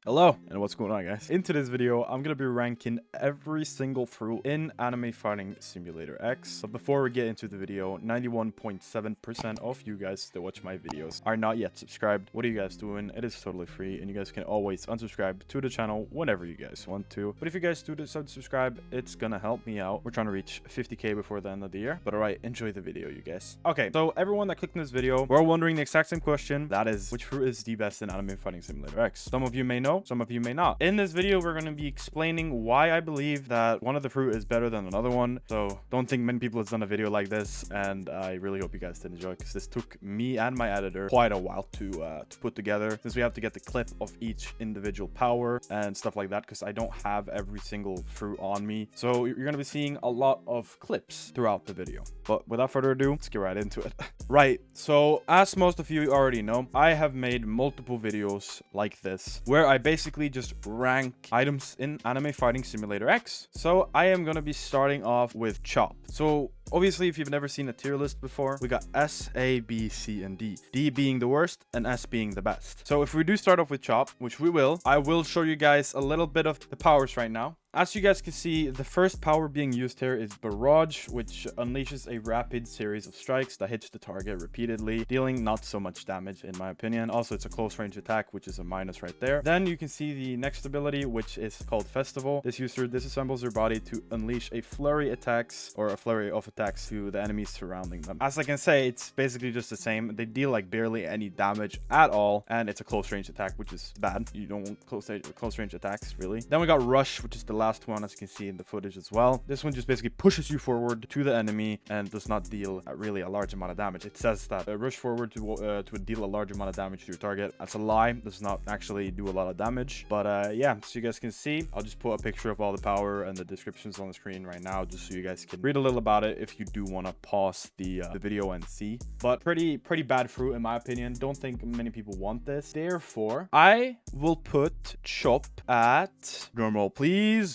Hello, and what's going on, guys? In today's video, I'm gonna be ranking every single fruit in Anime Fighting Simulator X. But before we get into the video, 91.7% of you guys that watch my videos are not yet subscribed. What are you guys doing? It is totally free, and you guys can always unsubscribe to the channel whenever you guys want to. But if you guys do decide to subscribe, it's gonna help me out. We're trying to reach 50k before the end of the year. But alright, enjoy the video, you guys. Okay, so everyone that clicked in this video, we're all wondering the exact same question. That is, which fruit is the best in Anime Fighting Simulator X? Some of you may know, some of you may not. In this video, we're going to be explaining why I believe that one of the fruit is better than another one. So don't think many people have done a video like this, and I really hope you guys did enjoy, because this took me and my editor quite a while to put together, since we have to get the clip of each individual power and stuff like that, because I don't have every single fruit on me. So you're going to be seeing a lot of clips throughout the video. But without further ado, let's get right into it. Right, so as most of you already know, I have made multiple videos like this where I basically just rank items in Anime Fighting Simulator X. So I am going to be starting off with Chop. So obviously, if you've never seen a tier list before, we got S, A, B, C, and D. D being the worst and S being the best. So if we do start off with Chop, which we will, I will show you guys a little bit of the powers right now. As you guys can see, the first power being used here is Barrage, which unleashes a rapid series of strikes that hits the target repeatedly, dealing not so much damage in my opinion. Also, it's a close range attack, which is a minus right there. Then you can see the next ability, which is called Festival. This user disassembles their body to unleash a flurry attacks, or a flurry of attacks to the enemies surrounding them. As I can say, it's basically just the same. They deal like barely any damage at all, and it's a close range attack, which is bad. You don't want close range attacks, really. Then we got Rush, which is the last one, as you can see in the footage as well. This one just basically pushes you forward to the enemy and does not deal really a large amount of damage. It says that rush forward to deal a large amount of damage to your target. That's a lie. It does not actually do a lot of damage. But yeah, so you guys can see, I'll just put a picture of all the power and the descriptions on the screen right now, just so you guys can read a little about it if you do want to pause the video and see. But pretty bad fruit in my opinion. Don't think many people want this. Therefore, I will put Chop at normal, please.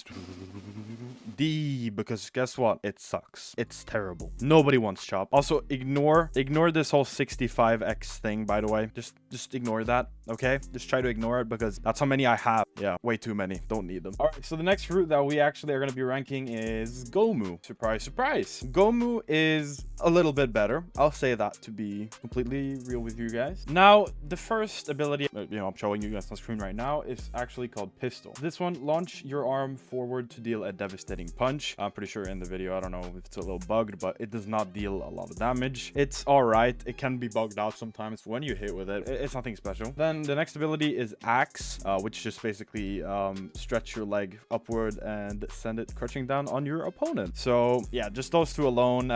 D, because guess what? It sucks. It's terrible. Nobody wants Chop. Also, ignore this whole 65x thing, by the way. Just ignore that, okay? Just try to ignore it, because that's how many I have. Yeah, way too many. Don't need them. All right, so the next fruit that we actually are going to be ranking is Gomu. Surprise, surprise. Gomu is a little bit better. I'll say that, to be completely real with you guys. Now, the first ability, I'm showing you guys on screen right now, is actually called Pistol. This one, launch your arm forward to deal a devastating punch. I'm pretty sure in the video, I don't know if it's a little bugged, but it does not deal a lot of damage. It's all right. It can be bugged out sometimes when you hit with it. It's nothing special. Then the next ability is Axe, which just basically stretch your leg upward and send it crushing down on your opponent. So yeah, just those two alone,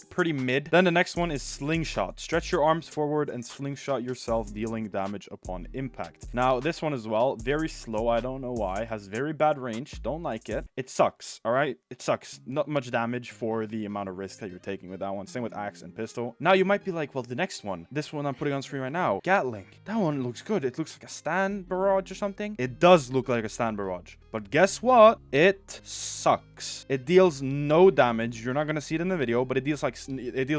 pretty mid. Then the next one is Slingshot. Stretch your arms forward and slingshot yourself, dealing damage upon impact. Now this one as well, very slow. I don't know why. Has very bad range. Don't like it. It sucks. All right, it sucks. Not much damage for the amount of risk that you're taking with that one. Same with Axe and Pistol. Now you might be like, well, the next one, this one I'm putting on screen right now, Gatling. That one looks good. It looks like a stand barrage or something. It does look like a stand barrage, but guess what? It sucks. It deals no damage. You're not gonna see it in the video, but it deals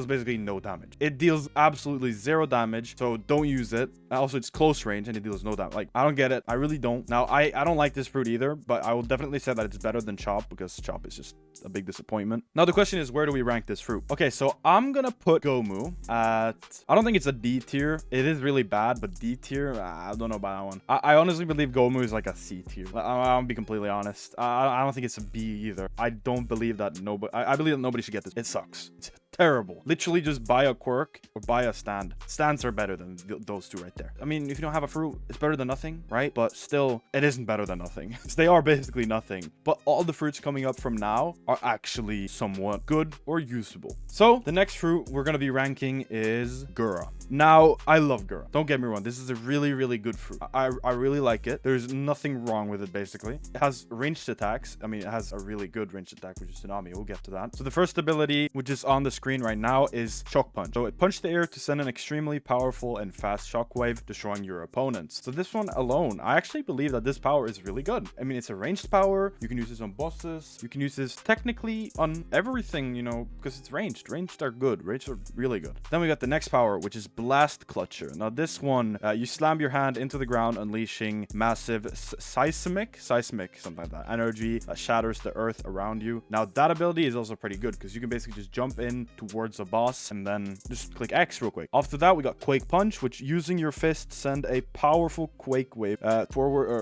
basically no damage. It deals absolutely zero damage, so don't use it. Also, it's close range and it deals no damage. Like, I don't get it. I really don't. Now, I don't like this fruit either, but I will definitely say that it's better than Chop, because Chop is just a big disappointment. Now, the question is, where do we rank this fruit? Okay, so I'm gonna put Gomu at, I don't think it's a D tier. It is really bad, but D tier, I don't know about that one. I honestly believe Gomu is like a C tier. I'll be completely honest. I don't think it's a B either. I don't believe that nobody, I believe that nobody should get this. It sucks. It's terrible. Literally just buy a quirk or buy a stand. Stands are better than those two right there. I mean, if you don't have a fruit, it's better than nothing, right? But still, it isn't better than nothing. They are basically nothing. But all the fruits coming up from now are actually somewhat good or usable. So the next fruit we're going to be ranking is Gura. Now, I love Gura. Don't get me wrong. This is a really, really good fruit. I really like it. There's nothing wrong with it, basically. It has ranged attacks. I mean, it has a really good ranged attack, which is Tsunami. We'll get to that. So the first ability, which is on the screen right now, is Shock Punch. So it punched the air to send an extremely powerful and fast shockwave, destroying your opponents. So this one alone, I actually believe that this power is really good. I mean, it's a ranged power. You can use this on bosses. You can use this technically on everything, you know, because it's ranged. Ranged are good. Ranged are really good. Then we got the next power, which is Blast Clutcher. Now this one, you slam your hand into the ground, unleashing massive seismic, something like that, energy that shatters the earth around you. Now that ability is also pretty good because you can basically just jump in towards a boss and then just click X real quick. After that, we got Quake Punch, which using your fist send a powerful quake wave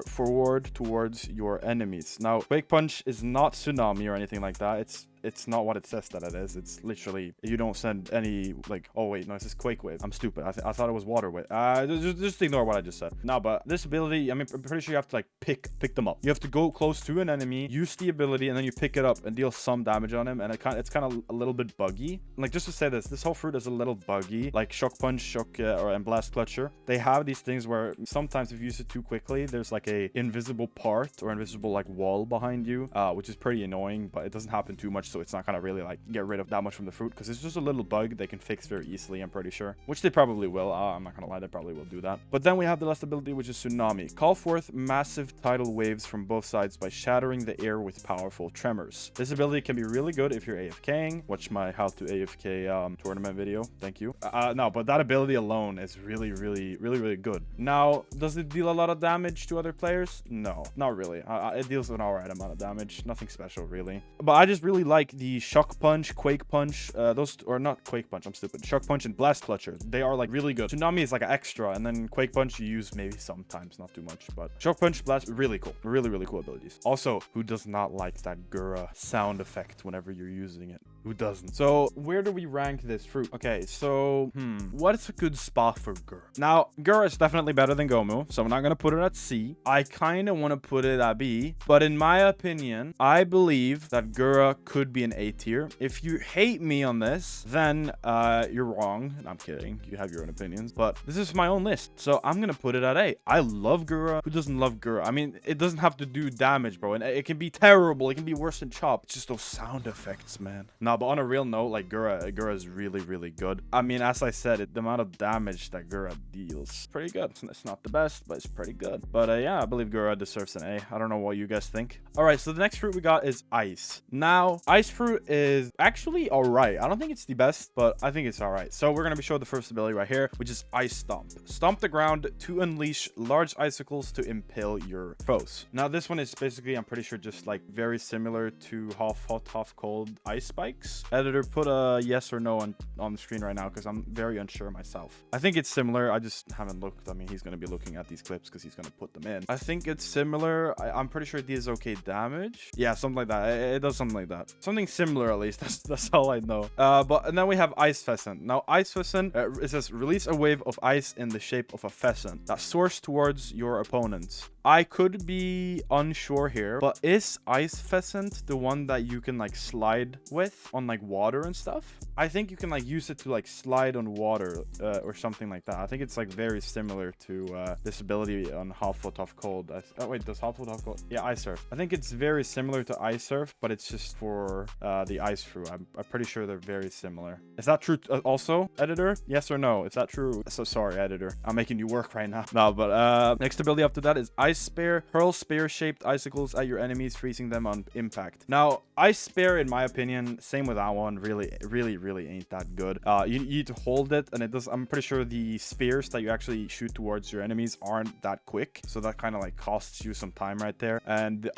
forward towards your enemies. Now Quake Punch is not Tsunami or anything like that. It's not what it says that it is. It's literally, you don't send any, like, oh wait, no, this is Quake Wave. I'm stupid. I thought it was Water Wave. Just ignore what I just said. No, but this ability, I mean, I'm pretty sure you have to like pick them up. You have to go close to an enemy, use the ability, and then you pick it up and deal some damage on him. And it's kind of a little bit buggy. Like, just to say this whole fruit is a little buggy. Like Shock Punch, and Blast Clutcher. They have these things where sometimes if you use it too quickly, there's like a invisible part or invisible like wall behind you, which is pretty annoying, but it doesn't happen too much. So it's not gonna really like get rid of that much from the fruit because it's just a little bug they can fix very easily, I'm pretty sure, which they probably will. I'm not gonna lie, they probably will do that. But then we have the last ability, which is Tsunami. Call forth massive tidal waves from both sides by shattering the air with powerful tremors. This ability can be really good if you're AFKing. Watch my how to AFK tournament video, thank you. No, but that ability alone is really good. Now, does it deal a lot of damage to other players? No, not really. It deals an alright amount of damage, nothing special really. But I just really like the Shock Punch, Quake Punch, or not Quake Punch, I'm stupid. Shock Punch and Blast Clutcher. They are like really good. Tsunami is like an extra, and then Quake Punch you use maybe sometimes, not too much. But Shock Punch, Blast, really cool. Really cool abilities. Also, who does not like that Gura sound effect whenever you're using it? Who doesn't? So where do we rank this fruit? Okay, so what is a good spot for Gura? Now, Gura is definitely better than Gomu, so I'm not gonna put it at C. I kind of want to put it at B, but in my opinion, I believe that Gura could be an A tier. If you hate me on this, then you're wrong. I'm kidding. You have your own opinions, but this is my own list, so I'm gonna put it at A. I love Gura. Who doesn't love Gura? I mean, it doesn't have to do damage, bro, and it can be terrible. It can be worse than Chop. It's just those sound effects, man. Nah, but on a real note, like Gura is really good. I mean, as I said, the amount of damage that Gura deals, pretty good. It's not the best, but it's pretty good. But yeah, I believe Gura deserves an A. I don't know what you guys think. All right, so the next fruit we got is Ice. Now, Ice fruit is actually all right. I don't think it's the best, but I think it's all right. So we're gonna be showing the first ability right here, which is Ice Stomp. Stomp the ground to unleash large icicles to impale your foes. Now, this one is basically, I'm pretty sure, just like very similar to half hot, half cold ice spikes. Editor, put a yes or no on the screen right now because I'm very unsure myself. I think it's similar. I just haven't looked. I mean, he's gonna be looking at these clips because he's gonna put them in. I think it's similar. I'm pretty sure it deals okay damage. Yeah, something like that. It does something like that. Something similar at least. That's all I know. And then we have Ice Pheasant. Now, Ice Pheasant, it says release a wave of ice in the shape of a pheasant that soars towards your opponents. I could be unsure here, but is Ice Pheasant the one that you can like slide with on like water and stuff? I think you can like use it to like slide on water or something like that. I think it's like very similar to this ability on Half Hot Half Cold. Oh wait, does Half Hot Half Cold? Yeah, Ice Surf. I think it's very similar to Ice Surf, but it's just for the ice fruit. I'm pretty sure they're very similar. Is that true also, editor? Yes or no? Is that true? So sorry, editor. I'm making you work right now. No, but next ability after that is Ice Spear. Hurl spear-shaped icicles at your enemies, freezing them on impact. Now, Ice Spear, in my opinion, same with that one, really ain't that good. You need to hold it, and it does. I'm pretty sure the spears that you actually shoot towards your enemies aren't that quick, so that kind of like costs you some time right there. And the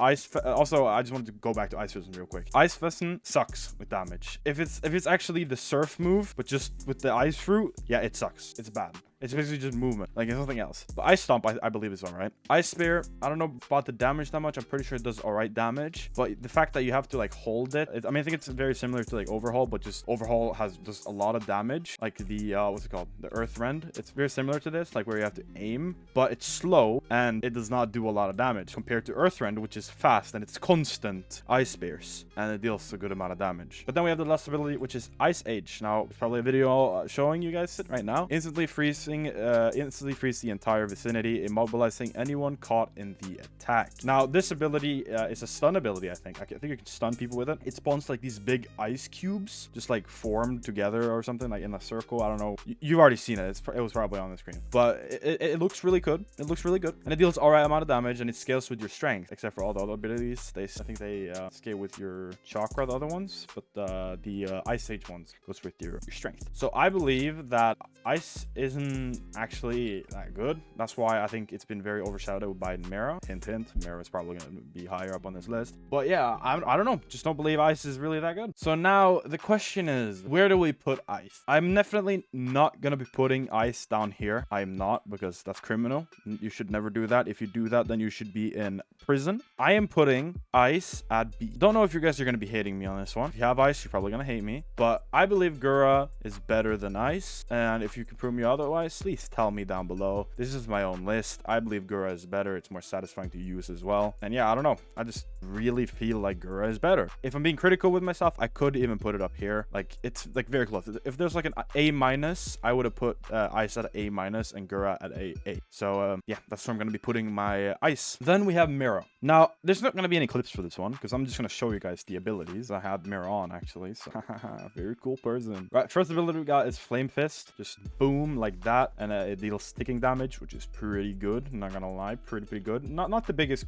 also, I just wanted to go back to Ice Pheasant real quick. Ice Pheasant sucks with damage. If it's actually the surf move, but just with the ice fruit, yeah, it sucks. It's bad. It's basically just movement. Like, it's nothing else. But Ice Stomp, I believe is all right. Ice Spear, I don't know about the damage that much. I'm pretty sure it does all right damage. But the fact that you have to, like, hold it, I mean, I think it's very similar to, like, Overhaul, but just Overhaul has just a lot of damage. Like the, what's it called? The Earth Rend. It's very similar to this, like, where you have to aim, but it's slow, and it does not do a lot of damage compared to Earth Rend, which is fast, and it's constant Ice Spears, and it deals a good amount of damage. But then we have the last ability, which is Ice Age. Now, it's probably a video showing you guys it right now. Instantly freeze the entire vicinity, immobilizing anyone caught in the attack. Now, this ability is a stun ability, I think. I think you can stun people with it. It spawns like these big ice cubes, just like formed together or something, like in a circle. I don't know. You've already seen it. It was probably on the screen, but it looks really good. It looks really good, and it deals all right amount of damage, and it scales with your strength, except for all the other abilities. I think they scale with your chakra, the other ones, but the Ice Age ones goes with your strength. So I believe that Ice isn't actually that good. That's why I think it's been very overshadowed by Mera. Hint, hint. Mera is probably going to be higher up on this list. But yeah, I don't know. Just don't believe Ice is really that good. So now the question is, where do we put Ice? I'm definitely not going to be putting Ice down here. I'm not, because that's criminal. You should never do that. If you do that, then you should be in prison. I am putting Ice at B. Don't know if you guys are going to be hating me on this one. If you have Ice, you're probably going to hate me. But I believe Gura is better than Ice. And if you can prove me otherwise, please tell me down below. This is my own list. I believe Gura is better. It's more satisfying to use as well. And yeah, I don't know. I just really feel like Gura is better. If I'm being critical with myself, I could even put it up here. Like, it's like very close. If there's like an A-, I would have put Ice at A- and Gura at A. So yeah, that's where I'm going to be putting my Ice. Then we have Mera. Now, there's not going to be any clips for this one, because I'm just going to show you guys the abilities. I had Mera on, actually. So, very cool person. Right, first ability we got is Flame Fist. Just boom, like that. And it deals sticking damage, which is pretty good. I'm not going to lie. Pretty good. Not the biggest,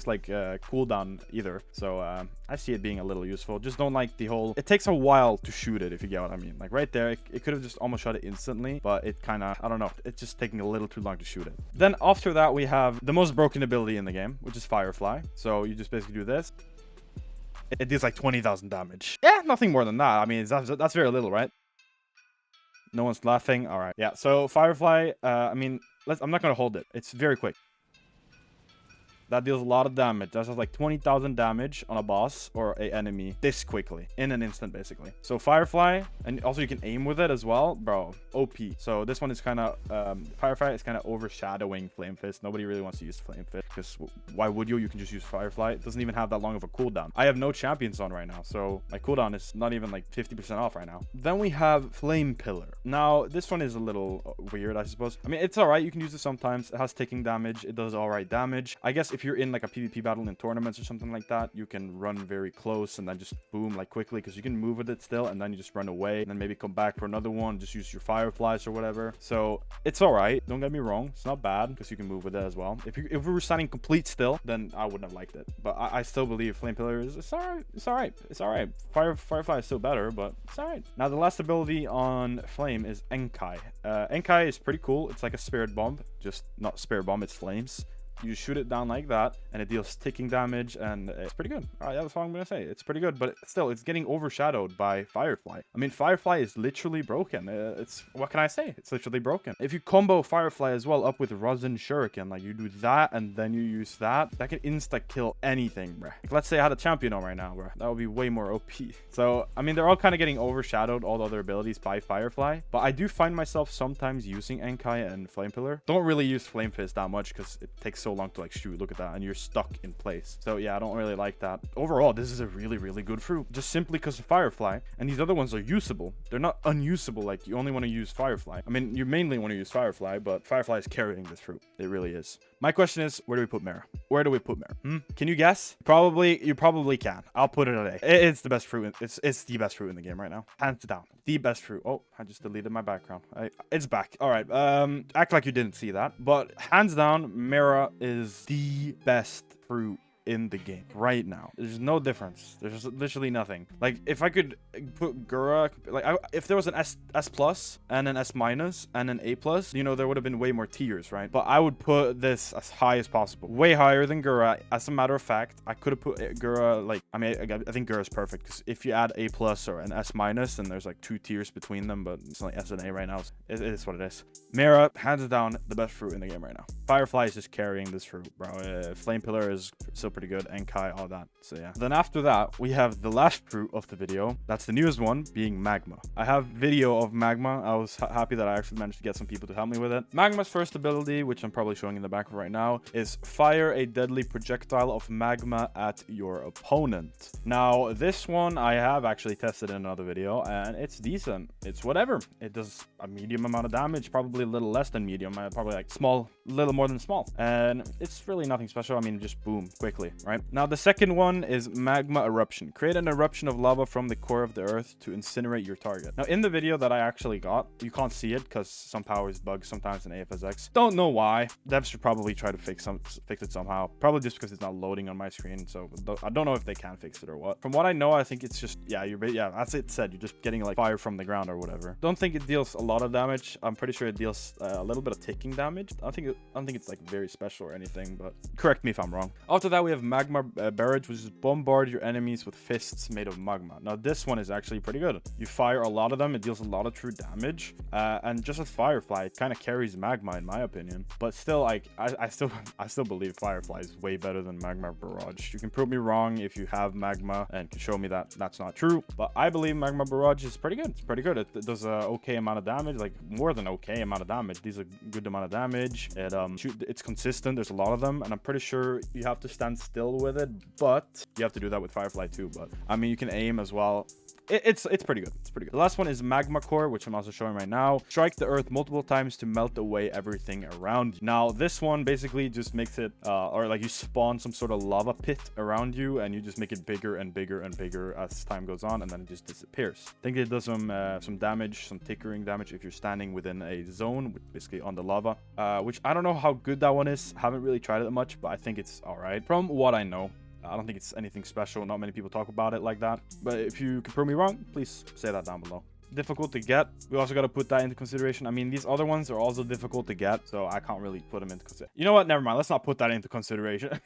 like, cooldown either. So, I see it being a little useful. Just don't like the whole... It takes a while to shoot it, if you get what I mean. Like, right there, it could have just almost shot it instantly, but it kind of... I don't know. It's just taking a little too long to shoot it. Then, after that, we have the most broken ability in the game, which is Firefly. So, you just basically do this. It deals like 20,000 damage. Yeah, nothing more than that. I mean, that's very little, right? No one's laughing. All right. Yeah, so Firefly, I mean, I'm not going to hold it. It's very quick. That deals a lot of damage. That does like 20,000 damage on a boss or an enemy this quickly, in an instant, basically. So Firefly, and also you can aim with it as well, bro. OP. So this one is kind of Firefly is kind of overshadowing Flame Fist. Nobody really wants to use Flame Fist, because why would you? You can just use Firefly. It doesn't even have that long of a cooldown. I have no champions on right now, so my cooldown is not even like 50% off right now. Then we have Flame Pillar. Now this one is a little weird, I suppose. I mean, it's all right. You can use it sometimes. It has taking damage. It does all right damage. I guess if you're in like a PvP battle in tournaments or something like that, you can run very close and then just boom like quickly, because you can move with it still, and then you just run away and then maybe come back for another one, just use your Fireflies or whatever. So it's all right, don't get me wrong, it's not bad, because you can move with it as well. If we were standing complete still, then I wouldn't have liked it, but I still believe Flame Pillar is it's all right. Firefly is still better, but it's all right. Now the last ability on Flame is Enkai. Enkai is pretty cool. It's like a Spirit Bomb, just not Spirit Bomb, it's flames. You just shoot it down like that, and it deals sticking damage, and it's pretty good. All right, that's all I'm gonna say. It's pretty good, but still, it's getting overshadowed by Firefly. I mean, Firefly is literally broken. What can I say? It's literally broken. If you combo Firefly as well up with Rosin Shuriken, like you do that, and then you use that can insta-kill anything, bruh. Like, let's say I had a champion on right now, bruh. That would be way more OP. So, I mean, they're all kind of getting overshadowed, all the other abilities, by Firefly, but I do find myself sometimes using Enkai and Flame Pillar. Don't really use Flame Fist that much, because it takes so long to like shoot. Look at that, and you're stuck in place. So yeah, I don't really like that. Overall, this is a really good fruit, just simply because of Firefly, and these other ones are usable. They're not unusable. Like, you only want to use Firefly. I mean, you mainly want to use Firefly, but Firefly is carrying this fruit. It really is. My question is, where do we put Mera? Where do we put Mera? Can you guess? You probably can. I'll put it at A. It's the best fruit. It's the best fruit in the game right now, hands down. The best fruit. Oh, I just deleted my background. It's back. All right. Act like you didn't see that. But hands down, Mera is the best fruit in the game right now. There's no difference. There's literally nothing. Like, if I could put Gura, like, if there was an S plus and an S minus and an A plus, you know, there would have been way more tiers, right? But I would put this as high as possible, way higher than Gura. As a matter of fact, I could have put Gura, like, I mean, I think Gura is perfect, because if you add A plus or an S minus, then there's like 2 tiers between them, but it's like S and A right now. It is what it is. Mira, hands down, the best fruit in the game right now. Firefly is just carrying this fruit, bro. Flame Pillar is still pretty good, and Kai, all that. So yeah. Then after that, we have the last fruit of the video. That's the newest one, being Magma. I have video of Magma. I was happy that I actually managed to get some people to help me with it. Magma's first ability, which I'm probably showing in the back right now, is fire a deadly projectile of magma at your opponent. Now, this one I have actually tested in another video, and it's decent. It's whatever. It does a medium amount of damage, probably a little less than medium, probably like small, little more than small. And it's really nothing special. I mean, just boom, quickly, right? Now, the second one is Magma Eruption. Create an eruption of lava from the core of the earth to incinerate your target. Now, in the video that I actually got, you can't see it because some powers bug sometimes in AFSX. Don't know why. Devs should probably try to fix it somehow. Probably just because it's not loading on my screen. So I don't know if they can fix it or what. From what I know, I think it's just, yeah, that's it said. You're just getting like fire from the ground or whatever. Don't think it deals a lot of damage. I'm pretty sure it deals a little bit of ticking damage. I don't think it's like very special or anything, but correct me if I'm wrong. After that, we have Magma Barrage, which is bombard your enemies with fists made of magma. Now, this one is actually pretty good. You fire a lot of them. It deals a lot of true damage. And just as Firefly, it kind of carries Magma in my opinion. But still, like, I still believe Firefly is way better than Magma Barrage. You can prove me wrong if you have Magma and can show me that that's not true. But I believe Magma Barrage is pretty good. It's pretty good. It does a okay amount of damage, like more than okay amount of damage. These are good amount of damage. It's consistent. There's a lot of them, and I'm pretty sure you have to stand still with it, but you have to do that with Firefly too. But I mean, you can aim as well. It's pretty good. It's pretty good. The last one is Magma Core, which I'm also showing right now. Strike the earth multiple times to melt away everything around you. Now, this one basically just makes it, or like you spawn some sort of lava pit around you, and you just make it bigger and bigger and bigger as time goes on, and then it just disappears. I think it does some damage, some tickering damage if you're standing within a zone, basically on the lava, which I don't know how good that one is. Haven't really tried it that much, but I think it's all right from what I know. I don't think it's anything special. Not many people talk about it like that. But if you can prove me wrong, please say that down below. Difficult to get. We also got to put that into consideration. I mean, these other ones are also difficult to get, so I can't really put them into consideration. You know what? Never mind. Let's not put that into consideration.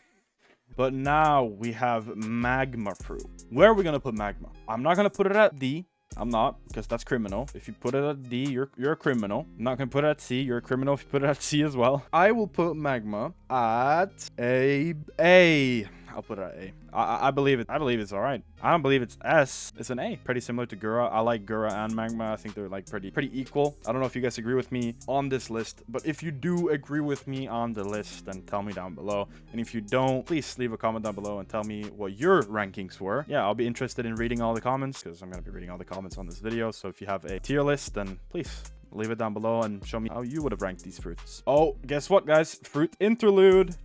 But now we have Magma Fruit. Where are we going to put Magma? I'm not going to put it at D. I'm not, because that's criminal. If you put it at D, you're a criminal. I'm not gonna put it at C. You're a criminal if you put it at C as well. I will put Magma at A. I'll put it at A. I believe it. I believe it's all right. I don't believe it's S. It's an A. Pretty similar to Gura. I like Gura and Magma. I think they're like pretty equal. I don't know if you guys agree with me on this list, but if you do agree with me on the list, then tell me down below. And if you don't, please leave a comment down below and tell me what your rankings were. Yeah, I'll be interested in reading all the comments, because I'm gonna be reading all the comments on this video. So if you have a tier list, then please leave it down below and show me how you would have ranked these fruits. Oh, guess what, guys? Fruit interlude.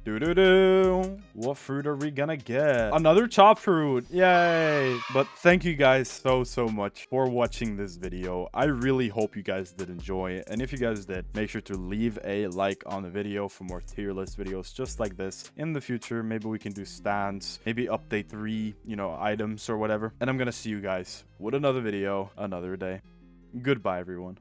What fruit are we gonna get? Another chop fruit. Yay. But thank you guys so much for watching this video. I really hope you guys did enjoy it. And if you guys did, make sure to leave a like on the video for more tier list videos just like this in the future. Maybe we can do stands, maybe update 3, items or whatever. And I'm gonna see you guys with another video another day. Goodbye, everyone.